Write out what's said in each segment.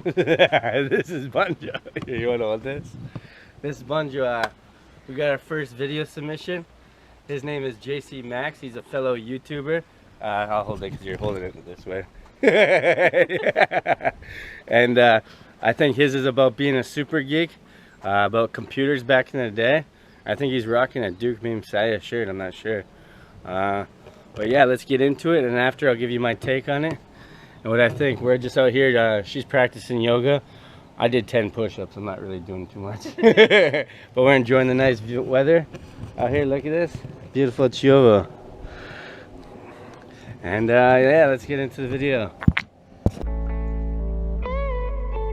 This is Bunjo. You wanna hold this? This is Bunjo. We got our first video submission. His name is JC Max. He's a fellow YouTuber. I'll hold it because you're holding it this way. And I think his is about being a super geek, about computers back in the day. I think he's rocking a Duke Messiah shirt. I'm not sure. But yeah, let's get into it, and after I'll give you my take on it and what I think. We're just out here. She's practicing yoga. I did 10 push-ups. I'm not really doing too much. But we're enjoying the nice weather out here. Look at this. Beautiful Chiova. And yeah, let's get into the video.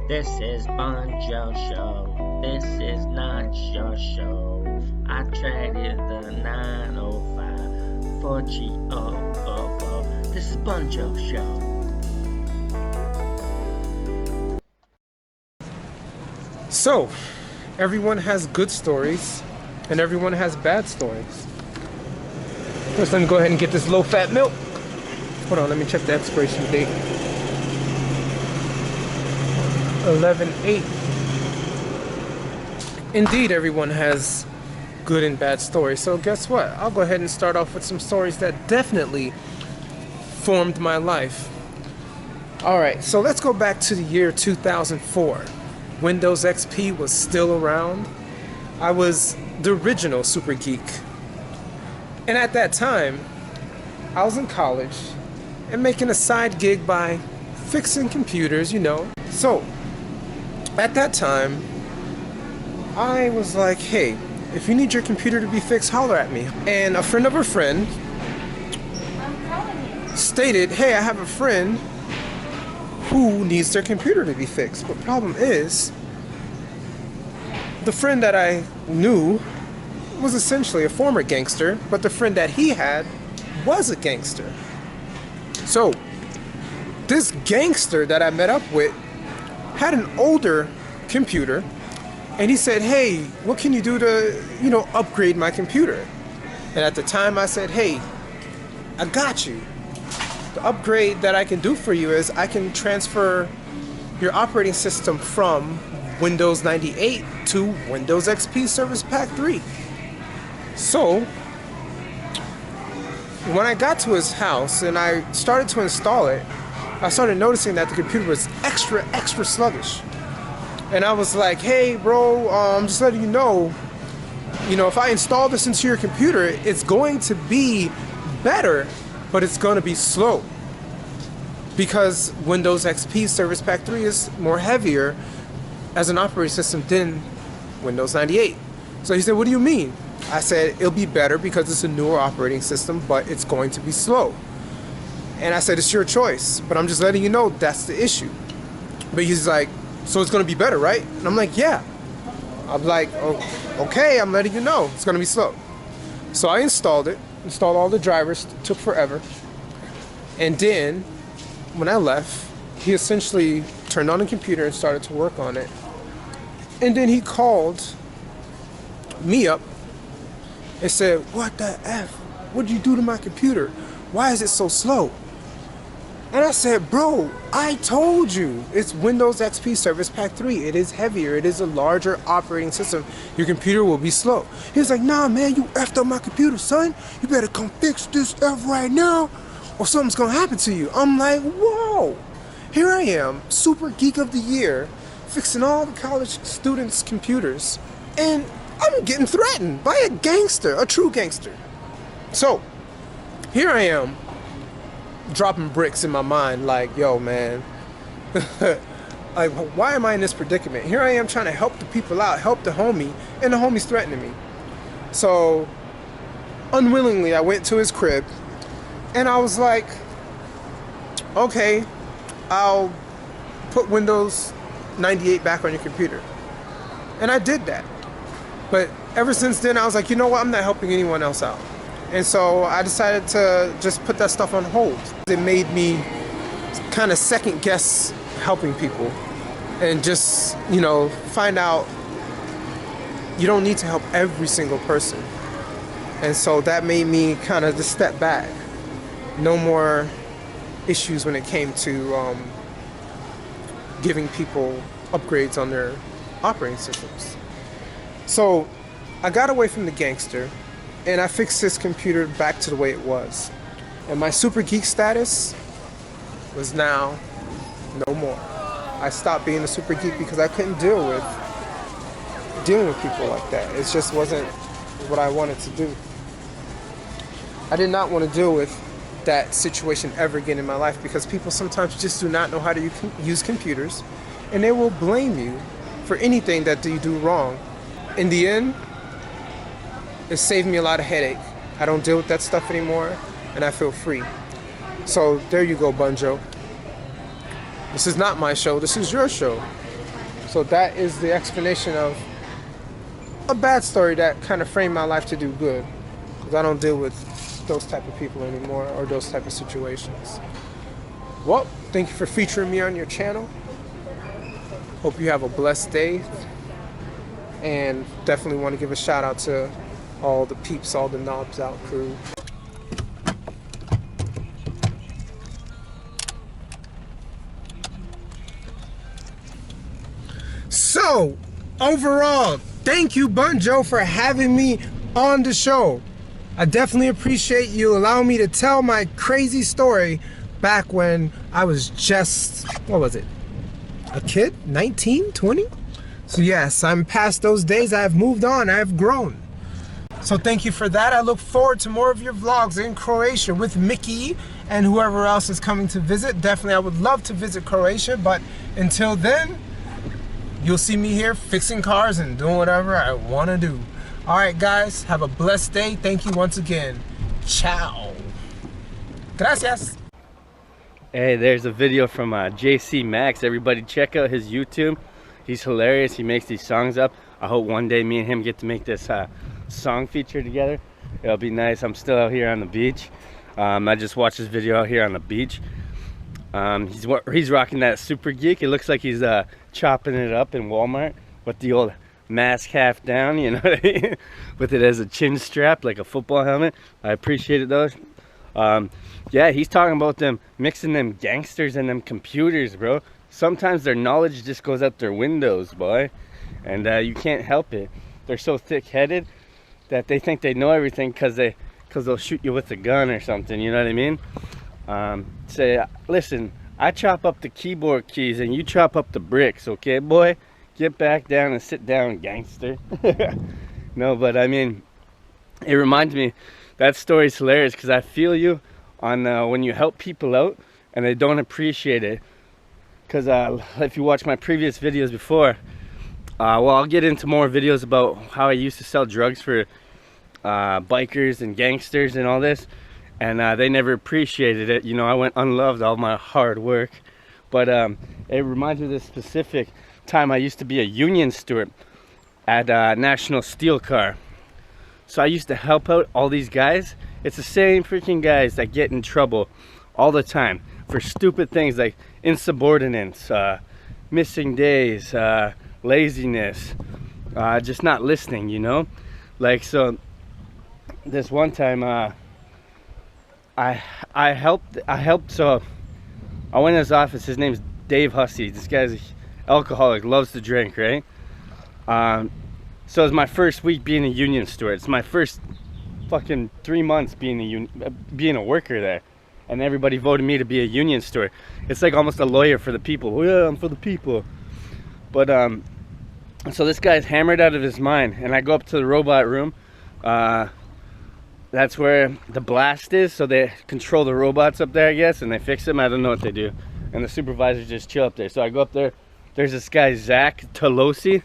This is Bunjo Show. This is not your show. I traded the 905 for G000. This is Bunjo Show. So, everyone has good stories, and everyone has bad stories. First, let me go ahead and get this low-fat milk. Hold on, let me check the expiration date. 11/8. Indeed, everyone has good and bad stories. So guess what? I'll go ahead and start off with some stories that definitely formed my life. Alright, so let's go back to the year 2004. Windows XP was still around. I was the original super geek. And at that time, I was in college and making a side gig by fixing computers, you know. So, at that time, I was like, hey, if you need your computer to be fixed, holler at me. And a friend of a friend stated, hey, I have a friend who needs their computer to be fixed. But problem is, the friend that I knew was essentially a former gangster, but the friend that he had was a gangster. So, this gangster that I met up with had an older computer, and he said, hey, what can you do to, you know, upgrade my computer? And at the time I said, hey, I got you. The upgrade that I can do for you is I can transfer your operating system from Windows 98 to Windows XP Service Pack 3. So, when I got to his house and I started to install it, I started noticing that the computer was extra sluggish. And I was like, hey bro, I'm just letting you know, if I install this into your computer, it's going to be better, but it's going to be slow. Because Windows XP Service Pack 3 is more heavier as an operating system than Windows 98. So he said, what do you mean? I said, it'll be better because it's a newer operating system, but it's going to be slow. And I said, it's your choice, but I'm just letting you know that's the issue. But he's like, so it's going to be better, right? And I'm like, yeah. I'm like, oh, okay, I'm letting you know it's going to be slow. So I installed all the drivers, took forever. And then when I left, he essentially turned on the computer and started to work on it. And then he called me up and said, what the F? What did you do to my computer? Why is it so slow? And I said, bro, I told you it's Windows XP Service Pack 3. It is heavier. It is a larger operating system. Your computer will be slow. He was like, nah, man, you effed up my computer, son. You better come fix this F right now or something's going to happen to you. I'm like, whoa. Here I am, Super Geek of the Year, fixing all the college students' computers. And I'm getting threatened by a gangster, a true gangster. So, here I am, dropping bricks in my mind like, yo, man, like, why am I in this predicament? Here I am trying to help the people out, help the homie, and the homie's threatening me. So, unwillingly, I went to his crib, and I was like, okay, I'll put Windows 98 back on your computer. And I did that. But ever since then, I was like, you know what? I'm not helping anyone else out. And so I decided to just put that stuff on hold. It made me kind of second guess helping people and just, find out you don't need to help every single person. And so that made me kind of just step back. No more issues when it came to giving people upgrades on their operating systems. So I got away from the gangster and I fixed his computer back to the way it was. And my super geek status was now no more. I stopped being a super geek because I couldn't dealing with people like that. It just wasn't what I wanted to do. I did not want to deal with that situation ever again in my life, because people sometimes just do not know how to use computers, and they will blame you for anything that you do wrong. In the end, it saved me a lot of headache. I don't deal with that stuff anymore, and I feel free. So there you go, Bunjo. This is not my show, this is your show. So that is the explanation of a bad story that kind of framed my life to do good. Because I don't deal with those type of people anymore, or those type of situations. Well, thank you for featuring me on your channel. Hope you have a blessed day. And definitely want to give a shout out to all the peeps, all the Knobs Out crew. So, overall, thank you, Bunjo, for having me on the show. I definitely appreciate you allowing me to tell my crazy story back when I was just, what was it, a kid, 19, 20? So yes, I'm past those days. I've moved on, I've grown. So thank you for that. I look forward to more of your vlogs in Croatia with Mickey and whoever else is coming to visit. Definitely, I would love to visit Croatia, but until then, you'll see me here fixing cars and doing whatever I want to do. All right, guys, have a blessed day. Thank you once again. Ciao. Gracias. Hey, there's a video from JC Max. Everybody check out his YouTube. He's hilarious. He makes these songs up. I hope one day me and him get to make this song feature together. It'll be nice. I'm still out here on the beach. I just watched this video out here on the beach. He's rocking that Super Geek. It looks like he's chopping it up in Walmart with the old mask half down, you know what I mean? With it as a chin strap, like a football helmet. I appreciate it though. Yeah, he's talking about them mixing them gangsters and them computers, bro. Sometimes their knowledge just goes out their windows, boy. And you can't help it. They're so thick-headed that they think they know everything because they'll shoot you with a gun or something, you know what I mean? Say, listen, I chop up the keyboard keys and you chop up the bricks, okay, boy? Get back down and sit down, gangster. No, but I mean, it reminds me, that story's hilarious because I feel you on when you help people out and they don't appreciate it. Because if you watch my previous videos before, well, I'll get into more videos about how I used to sell drugs for bikers and gangsters and all this. And they never appreciated it. You know, I went unloved, all my hard work. But it reminds me of this specific time I used to be a union steward at National Steel Car. So I used to help out all these guys. It's the same freaking guys that get in trouble all the time for stupid things like insubordinance, missing days, laziness, just not listening, you know? Like, so this one time I helped, so I went in his office. His name's Dave Hussey. This guy's alcoholic, loves to drink, right? So it was my first week being a union steward. It's my first fucking 3 months being a worker there, and everybody voted me to be a union steward. It's like almost a lawyer for the people. Oh, yeah, I'm for the people. But so this guy's hammered out of his mind, and I go up to the robot room. That's where the blast is, so they control the robots up there, I guess, and they fix them. I don't know what they do. And the supervisors just chill up there. So I go up there. There's this guy, Zach Tolosi.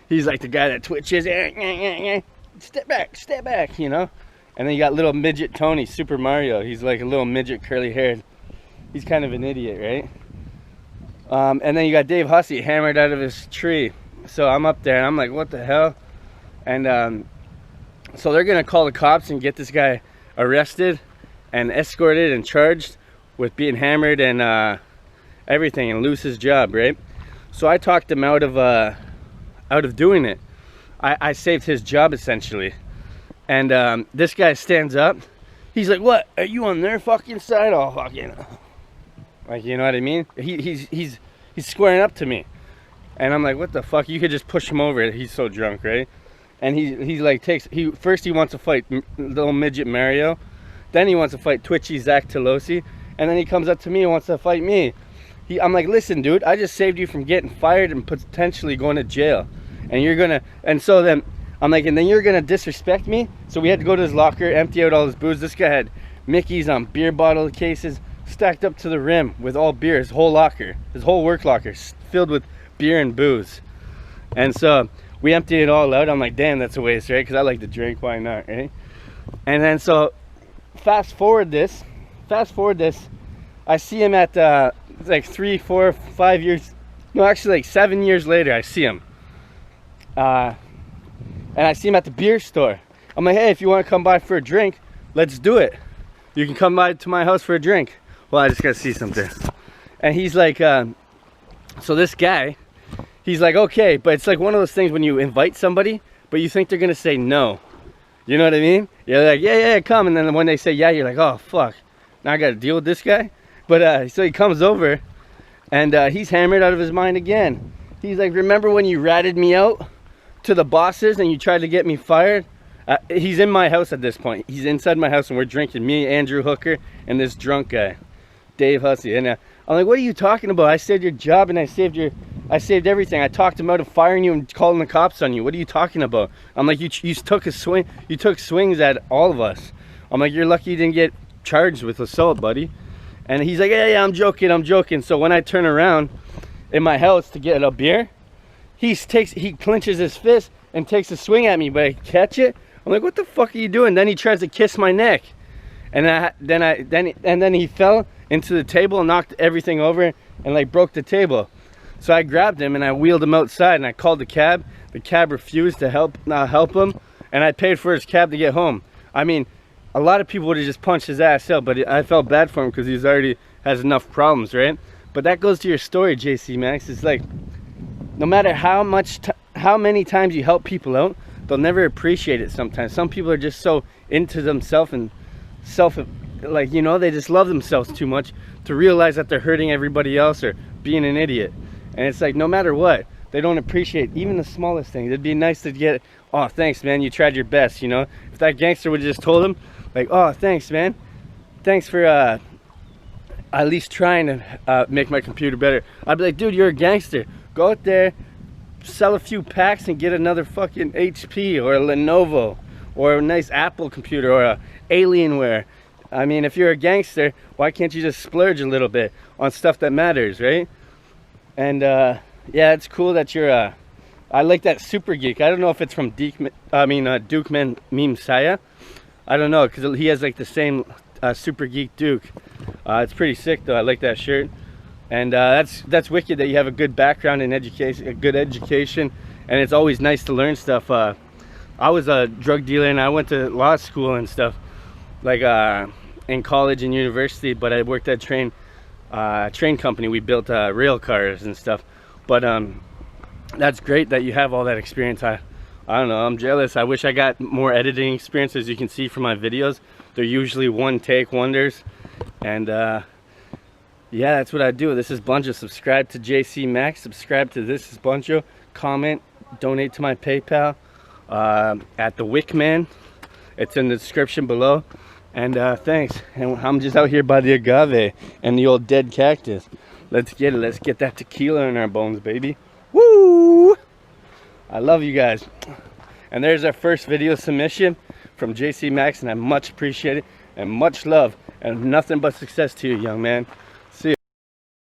He's like the guy that twitches. Step back, you know? And then you got little midget Tony, Super Mario. He's like a little midget, curly haired. He's kind of an idiot, right? And then you got Dave Hussey hammered out of his tree. So I'm up there and I'm like, what the hell? And so they're gonna call the cops and get this guy arrested and escorted and charged with being hammered and everything, and lose his job, right? So I talked him out of doing it. I saved his job essentially. And this guy stands up. He's like, "What? Are you on their fucking side?" Oh, fucking, like, you know what I mean? He's He's squaring up to me. And I'm like, what the fuck? You could just push him over. He's so drunk, right? And he's like, first he wants to fight little midget Mario. Then he wants to fight twitchy Zach Telosi. And then he comes up to me and wants to fight me. I'm like, listen, dude, I just saved you from getting fired and potentially going to jail. And so then, I'm like, and then you're gonna disrespect me? So we had to go to his locker, empty out all his booze. This guy had Mickey's on beer bottle cases stacked up to the rim with all beer. His whole locker, his whole work locker filled with beer and booze. And so we emptied it all out. I'm like, damn, that's a waste, right? Because I like to drink, why not, right? And then so fast forward this, I see him at like 3, 4, 5 years, no, actually like 7 years later, I see him. And I see him at the beer store. I'm like, hey, if you want to come by for a drink, let's do it. You can come by to my house for a drink. Well, I just gotta see something. And he's like, so this guy, he's like, okay, but it's like one of those things when you invite somebody, but you think they're gonna say no. You know what I mean? You're like, yeah, come. And then when they say yeah, you're like, oh, fuck. Now I gotta deal with this guy? But so he comes over, and he's hammered out of his mind again. He's like, remember when you ratted me out to the bosses and you tried to get me fired? He's in my house at this point. He's inside my house and we're drinking, me, Andrew Hooker, and this drunk guy, Dave Hussey. And I'm like, what are you talking about? I saved your job and I saved everything. I talked him out of firing you and calling the cops on you. What are you talking about? I'm like, you took swings at all of us. I'm like, you're lucky you didn't get charged with assault, buddy. And he's like, yeah, I'm joking. So when I turn around in my house to get a beer, he clenches his fist and takes a swing at me, but I catch it. I'm like, what the fuck are you doing? Then he tries to kiss my neck. And then he fell into the table and knocked everything over and like broke the table. So I grabbed him and I wheeled him outside and I called the cab. The cab refused to help him, and I paid for his cab to get home. I mean, a lot of people would have just punched his ass out, but I felt bad for him because he's already has enough problems, right? But that goes to your story, JC Max. It's like, no matter how many times you help people out, they'll never appreciate it sometimes. Some people are just so into themselves and like, you know, they just love themselves too much to realize that they're hurting everybody else or being an idiot. And it's like, no matter what, they don't appreciate even the smallest things. It'd be nice to get, oh, thanks, man, you tried your best, you know? If that gangster would have just told him, like, oh, thanks, man. Thanks for at least trying to make my computer better. I'd be like, dude, you're a gangster. Go out there, sell a few packs and get another fucking HP or a Lenovo or a nice Apple computer or a Alienware. I mean, if you're a gangster, why can't you just splurge a little bit on stuff that matters, right? And yeah, it's cool that you're I like that Super Geek. I don't know if it's from Duke Meme Saya. I don't know, because he has like the same Super Geek Duke. It's pretty sick though. I like that shirt. And that's wicked that you have a good background in education, a good education, and it's always nice to learn stuff. I was a drug dealer and I went to law school and stuff, like in college and university, but I worked at train company. We built rail cars and stuff. But that's great that you have all that experience. I don't know, I'm jealous. I wish I got more editing experience. As you can see from my videos, they're usually one take wonders. And yeah, that's what I do. This is Bunjo. Subscribe to JC Max, subscribe to Thisisbunjo, comment, donate to my PayPal at the Wickman. It's in the description below. And thanks. And I'm just out here by the agave and the old dead cactus. Let's get it. Let's get that tequila in our bones, baby. Woo! I love you guys. And there's our first video submission from JC Max, and I much appreciate it and much love and nothing but success to you, young man.